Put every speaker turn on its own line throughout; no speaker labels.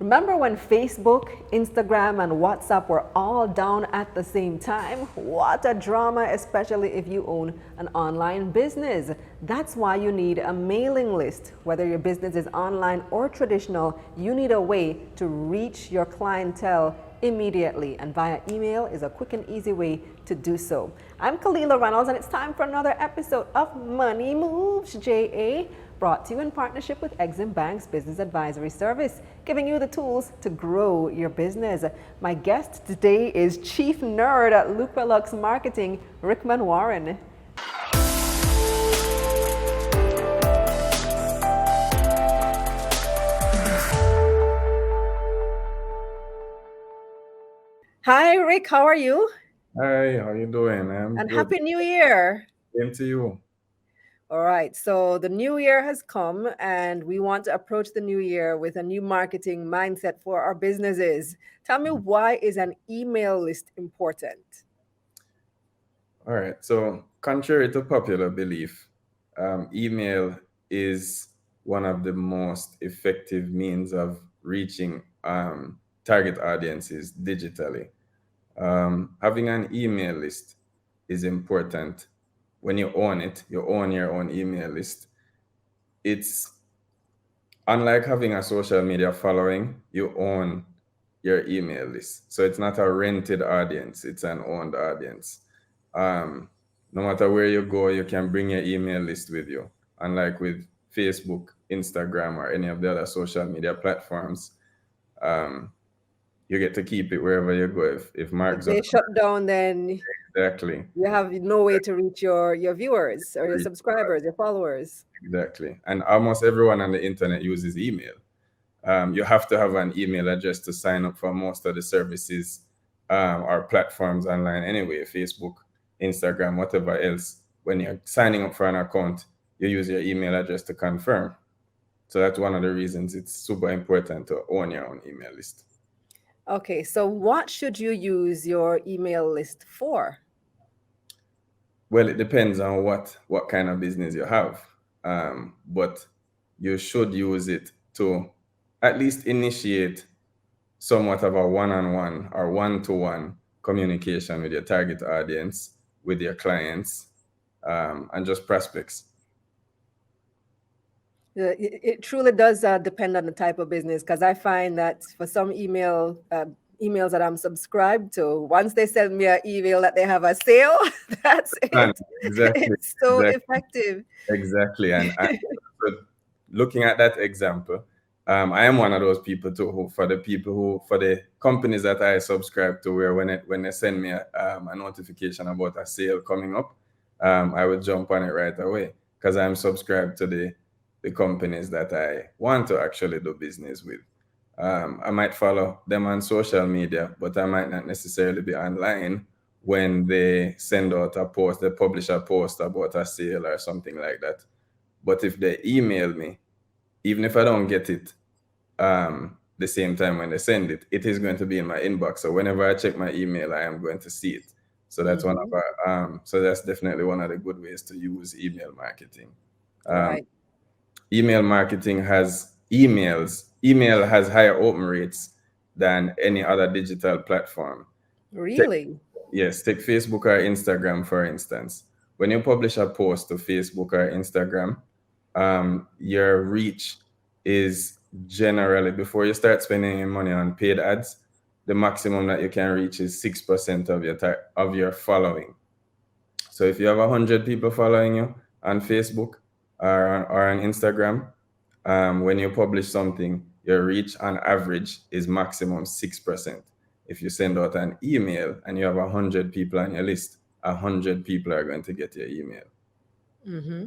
Remember when Facebook, Instagram, and WhatsApp were all down at the same time? What a drama, especially if you own an online business. That's why you need a mailing list. Whether your business is online or traditional, you need a way to reach your clientele immediately, and via email is a quick and easy way to do so. I'm Kalilah Reynolds, and it's time for another episode of Money Moves JA, brought to you in partnership with EXIM Bank's Business Advisory Service, giving you the tools to grow your business. My guest today is Chief Nerd at Lux Marketing, Rickman Warren. Hi, Rick. How are you?
Hi, how you doing?
And
Good.
Happy New Year.
Same to you.
All right, so the new year has come, and we want to approach the new year with a new marketing mindset for our businesses. Tell me, why is an email list important?
All right. So, contrary to popular belief, email is one of the most effective means of reaching target audiences digitally. Having an email list is important. When you own it, you own your own email list. It's unlike having a social media following, you own your email list. So it's not a rented audience, it's an owned audience. No matter where you go, you can bring your email list with you. Unlike with Facebook, Instagram, or any of the other social media platforms, um, you get to keep it wherever you go. If Mark
If they
Zuckerberg,
shut down, then
exactly,
you have no way to reach your viewers or your subscribers, your followers.
exactly. And almost everyone on the internet uses email. You have to have an email address to sign up for most of the services or platforms online anyway, Facebook, Instagram, whatever else. When you're signing up for an account, you use your email address to confirm. So that's one of the reasons it's super important to own your own email list.
Okay, so what should you use your email list for?
Well, it depends on what kind of business you have, but you should use it to at least initiate somewhat of a one-on-one or one-to-one communication with your target audience, with your clients, and just prospects.
It truly does depend on the type of business, because I find that for some emails that I'm subscribed to, once they send me an email that they have a sale, that's
And
it.
exactly,
It's so
exactly,
effective.
exactly. And so looking at that example, I am one of those people too, who for the people who for the companies that I subscribe to, where when they send me a notification about a sale coming up, I would jump on it right away because I'm subscribed to the companies that I want to actually do business with. I might follow them on social media, but I might not necessarily be online when they send out a post, they publish a post about a sale or something like that. But if they email me, even if I don't get it the same time when they send it, it is going to be in my inbox. So whenever I check my email, I am going to see it. So that's one of
Mhm.
our so that's definitely one of the good ways to use email marketing. Um,
Right.
email marketing has email has higher open rates than any other digital platform. Take,
Really?
yes, take Facebook or Instagram for instance. When you publish a post to Facebook or Instagram, your reach is generally, before you start spending any money on paid ads, the maximum that you can reach is 6% of of your following. So if you have 100 people following you on Facebook or on Instagram, when you publish something, your reach on average is maximum 6%. If you send out an email and you have 100 people on your list, 100 people are going to get your email.
Hmm.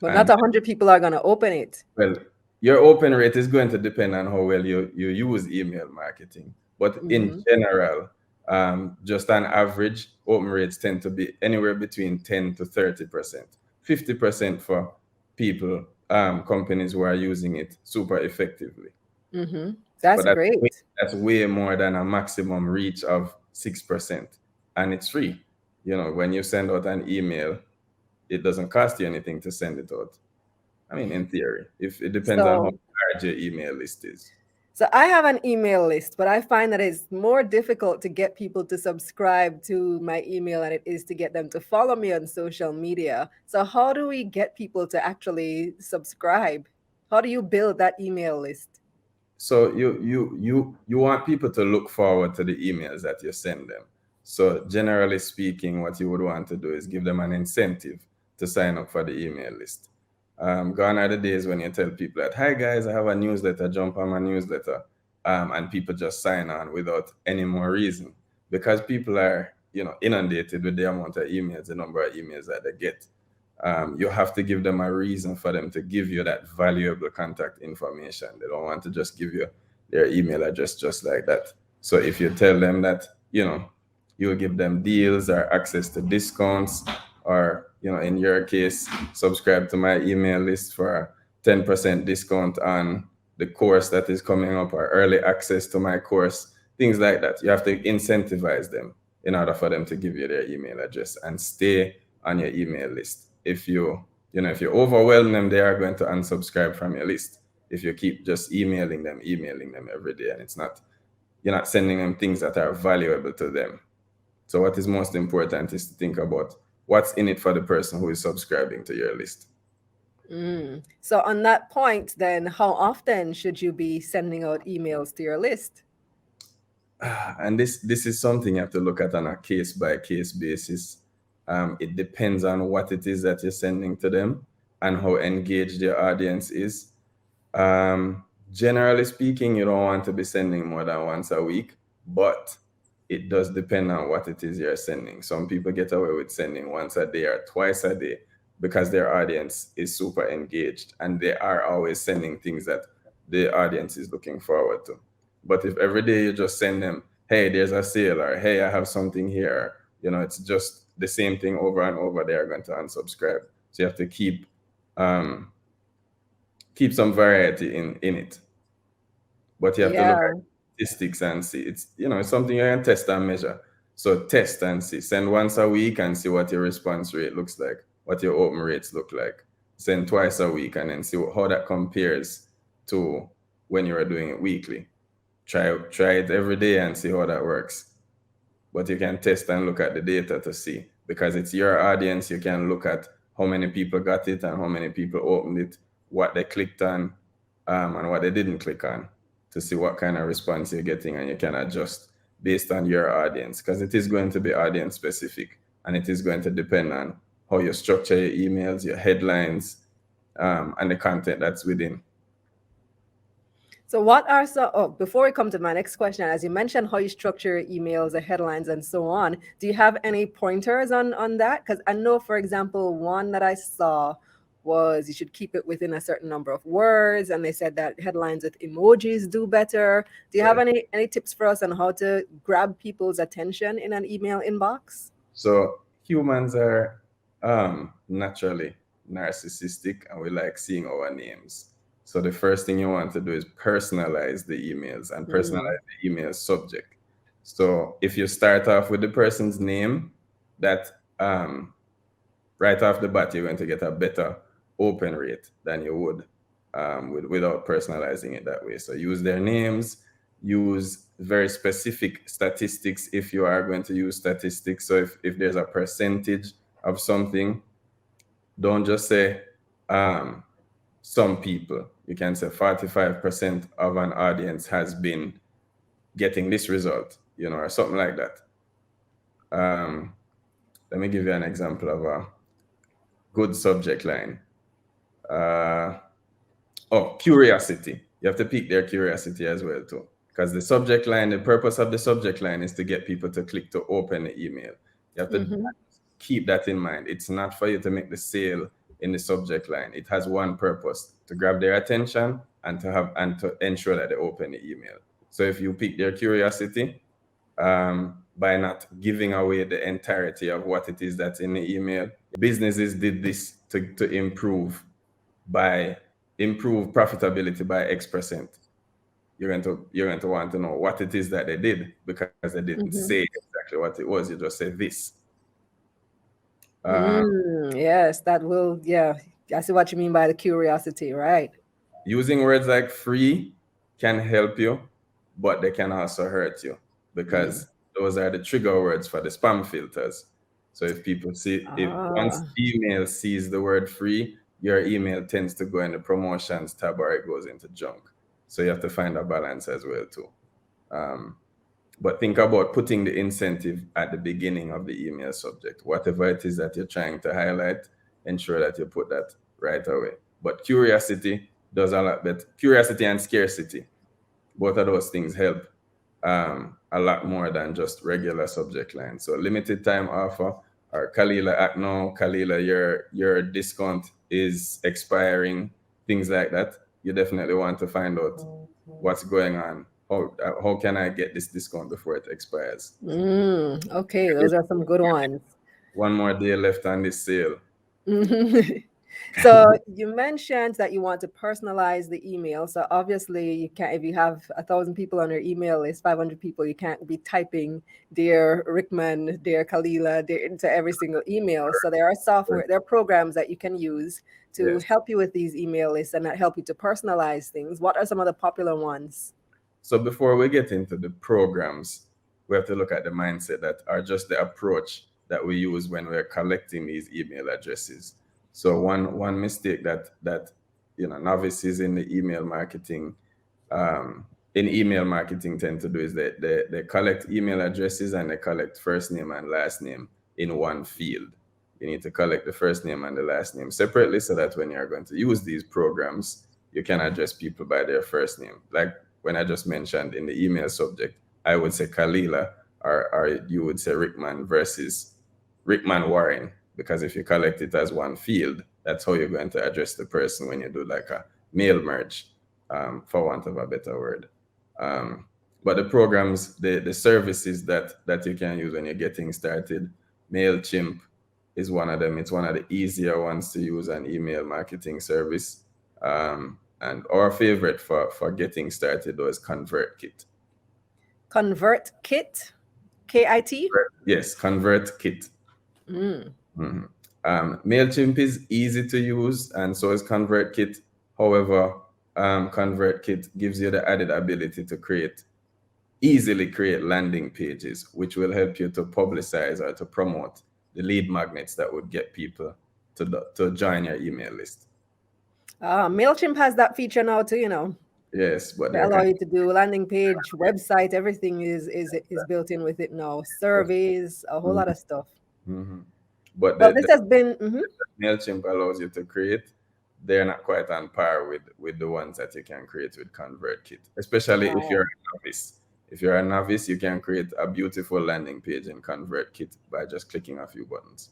But not
And
100 people are going to open it.
well, your open rate is going to depend on how well you use email marketing. But in
Hmm.
general, just on average, open rates tend to be anywhere between 10 to 30%, 50% for people, companies who are using it super effectively.
Hmm.
But
That's great.
that's way more than a maximum reach of 6%. And it's free. You know, when you send out an email, it doesn't cost you anything to send it out. I mean, in theory, if it depends on how
So,
large your email list is.
So I have an email list, but I find that it's more difficult to get people to subscribe to my email than it is to get them to follow me on social media. So how do we get people to actually subscribe? How do you build that email list?
So you want people to look forward to the emails that you send them. So generally speaking, what you would want to do is give them an incentive to sign up for the email list. Gone are the days when you tell people that, hi guys, I have a newsletter, jump on my newsletter, and people just sign on without any more reason, because people are, inundated with the amount of emails, the number of emails that they get. You have to give them a reason for them to give you that valuable contact information. They don't want to just give you their email address just like that. So if you tell them that, you'll give them deals or access to discounts, or, in your case, subscribe to my email list for a 10% discount on the course that is coming up, or early access to my course, things like that. You have to incentivize them in order for them to give you their email address and stay on your email list. If you overwhelm them, they are going to unsubscribe from your list. If you keep just emailing them every day, and you're not sending them things that are valuable to them. So what is most important is to think about what's in it for the person who is subscribing to your list.
So on that point, then how often should you be sending out emails to your list?
And this is something you have to look at on a case by case basis. It depends on what it is that you're sending to them and how engaged your audience is. Generally speaking, you don't want to be sending more than once a week, but it does depend on what it is you're sending. Some people get away with sending once a day or twice a day because their audience is super engaged and they are always sending things that the audience is looking forward to. But if every day you just send them, hey, there's a sale, or hey, I have something here, it's just the same thing over and over, they are going to unsubscribe. So you have to keep some variety in it. But you have to look
Yeah.
at statistics and see. It's something you can test and measure. So test and see. Send once a week and see what your response rate looks like, what your open rates look like. Send twice a week and then see how that compares to when you are doing it weekly. Try it every day and see how that works. But you can test and look at the data to see, because it's your audience. You can look at how many people got it and how many people opened it, what they clicked on, and what they didn't click on, to see what kind of response you're getting, and you can adjust based on your audience, because it is going to be audience specific, and it is going to depend on how you structure your emails, your headlines, and the content that's within.
So what are some, oh, before we come to my next question, as you mentioned how you structure your emails, the headlines and so on, do you have any pointers on that? Because I know, for example, one that I saw was you should keep it within a certain number of words, and they said that headlines with emojis do better. Do you have
Right.
any tips for us on how to grab people's attention in an email inbox?
So humans are naturally narcissistic, and we like seeing our names. So the first thing you want to do is personalize the emails and
Mm.
personalize the email subject. So if you start off with the person's name, that right off the bat, you're going to get a better open rate than you would without personalizing it that way. So use their names, use very specific statistics if you are going to use statistics. So if there's a percentage of something, don't just say um, some people. You can say 45% of an audience has been getting this result, or something like that. Um, Let me give you an example of a good subject line. Uh, Curiosity. You have to pique their curiosity as well too, because the purpose of the subject line is to get people to click to open the email. You have to
Mm-hmm.
keep that in mind. It's not for you to make the sale in the subject line. It has one purpose: to grab their attention and to ensure that they open the email. So if you pique their curiosity, by not giving away the entirety of what it is that's in the email. Businesses did this to improve profitability by X%. You're going to want to know what it is that they did, because they didn't say
Mm-hmm.
exactly what it was. You just say this. Uh,
Yes, that will, yeah. I see what you mean by the curiosity, right?
Using words like free, can help you, but they can also hurt you, because those are the trigger words for the spam filters. So if people see, if once email sees the word free, your email tends to go in the promotions tab or it goes into junk. So you have to find a balance as well too. But think about putting the incentive at the beginning of the email subject. Whatever it is that you're trying to highlight, ensure that you put that right away. But curiosity does a lot better. Curiosity and scarcity, both of those things help a lot more than just regular subject line. So limited time offer, or Kalilah act now, Kalilah, your discount is expiring, things like that. You definitely want to find out what's going on. How can I get this discount before it expires?
Okay, those are some good ones.
One more day left on this sale.
So you mentioned that you want to personalize the email. So obviously you can't, if you have 1,000 people on your email list, 500 people, you can't be typing dear Rickman, dear Kalilah, dear, into every single email. So there are software, there are programs that you can use to
Yes.
help you with these email lists and that help you to personalize things. What are some of the popular ones?
So before we get into the programs, we have to look at the mindset that are just the approach that we use when we're collecting these email addresses. So one mistake that novices in the email marketing tend to do is that they collect email addresses and they collect first name and last name in one field. You need to collect the first name and the last name separately, so that when you're going to use these programs, you can address people by their first name. Like when I just mentioned in the email subject, I would say Kalilah, or you would say Rickman versus Rickman Warren, because if you collect it as one field, that's how you're going to address the person when you do like a mail merge, for want of a better word. But the programs, the services that you can use when you're getting started, MailChimp is one of them. It's one of the easier ones to use, an email marketing service. And our favorite for getting started though is ConvertKit.
ConvertKit, KIT?
Yes, ConvertKit. MailChimp is easy to use, and so is ConvertKit. However, ConvertKit gives you the added ability to easily create landing pages, which will help you to publicize or to promote the lead magnets that would get people to join your email list.
MailChimp has that feature now too,
Yes, but
they allow you to do landing page, website, everything is built in with it now. Surveys, a whole lot of stuff.
But
Well, this has been
MailChimp allows you to create. They're not quite on par with the ones that you can create with ConvertKit, especially if you're a novice. If you're a novice, you can create a beautiful landing page in ConvertKit by just clicking a few buttons.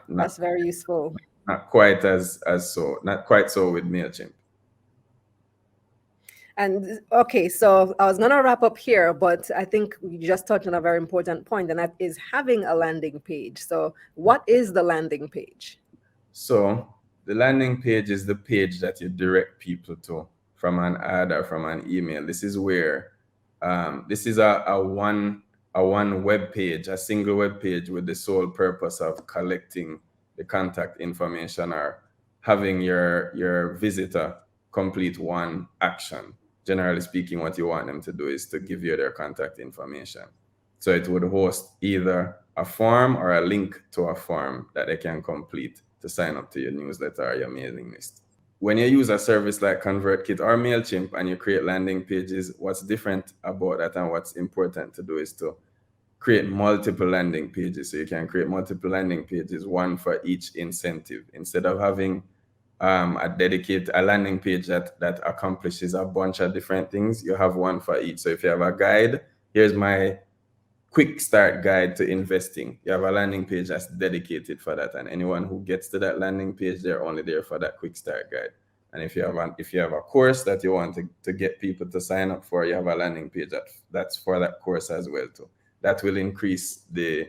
That's very useful.
Not quite not quite so with MailChimp.
And okay, so I was gonna wrap up here, but I think we just touched on a very important point, and that is having a landing page. So what is the landing page?
So the landing page is the page that you direct people to from an ad or from an email. This is where this is a one web page, a single web page with the sole purpose of collecting the contact information or having your visitor complete one action. Generally speaking, what you want them to do is to give you their contact information. So it would host either a form or a link to a form that they can complete to sign up to your newsletter or your mailing list. When you use a service like ConvertKit or MailChimp and you create landing pages, what's different about that and what's important to do is to create multiple landing pages. So you can create multiple landing pages, one for each incentive, instead of having a landing page that accomplishes a bunch of different things. You have one for each. So if you have a guide, here's my quick start guide to investing. You have a landing page that's dedicated for that, and anyone who gets to that landing page, they're only there for that quick start guide. And if you have a course that you want to get people to sign up for, you have a landing page that's for that course as well too. That will increase the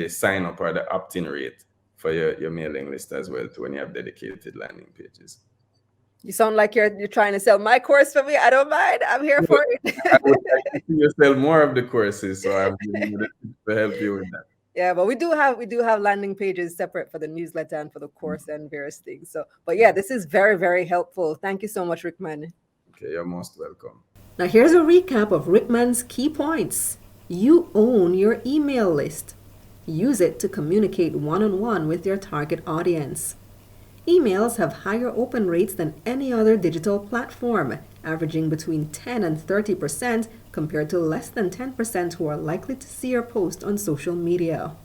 sign up or the opt-in rate for your mailing list as well too, when you have dedicated landing pages.
You sound like you're trying to sell my course for me. I don't mind. I'm here for it.
I would like to see you sell more of the courses, so I'm willing to help you with that.
Yeah, but we do have landing pages separate for the newsletter and for the course and various things. So, but yeah, this is very, very helpful. Thank you so much, Rickman.
Okay, you're most welcome.
Now, here's a recap of Rickman's key points. You own your email list. Use it to communicate one-on-one with your target audience. Emails have higher open rates than any other digital platform, averaging between 10 and 30% compared to less than 10% who are likely to see your post on social media.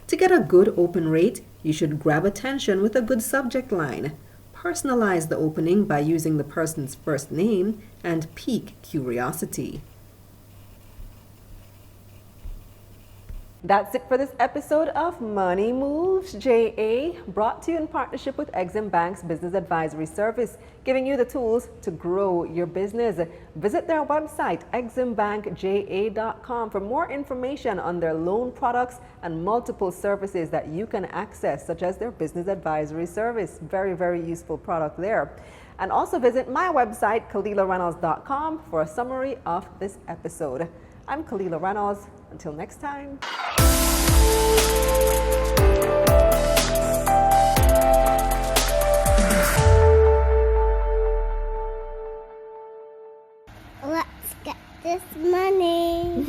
To get a good open rate, you should grab attention with a good subject line. Personalize the opening by using the person's first name and pique curiosity. That's it for this episode of Money Moves JA, brought to you in partnership with EXIM Bank's Business Advisory Service, giving you the tools to grow your business. Visit their website, eximbankja.com, for more information on their loan products and multiple services that you can access, such as their Business Advisory Service. Very, very useful product there. And also visit my website, KalilahReynolds.com, for a summary of this episode. I'm Kalilah Reynolds. Until next time.
Let's get this money.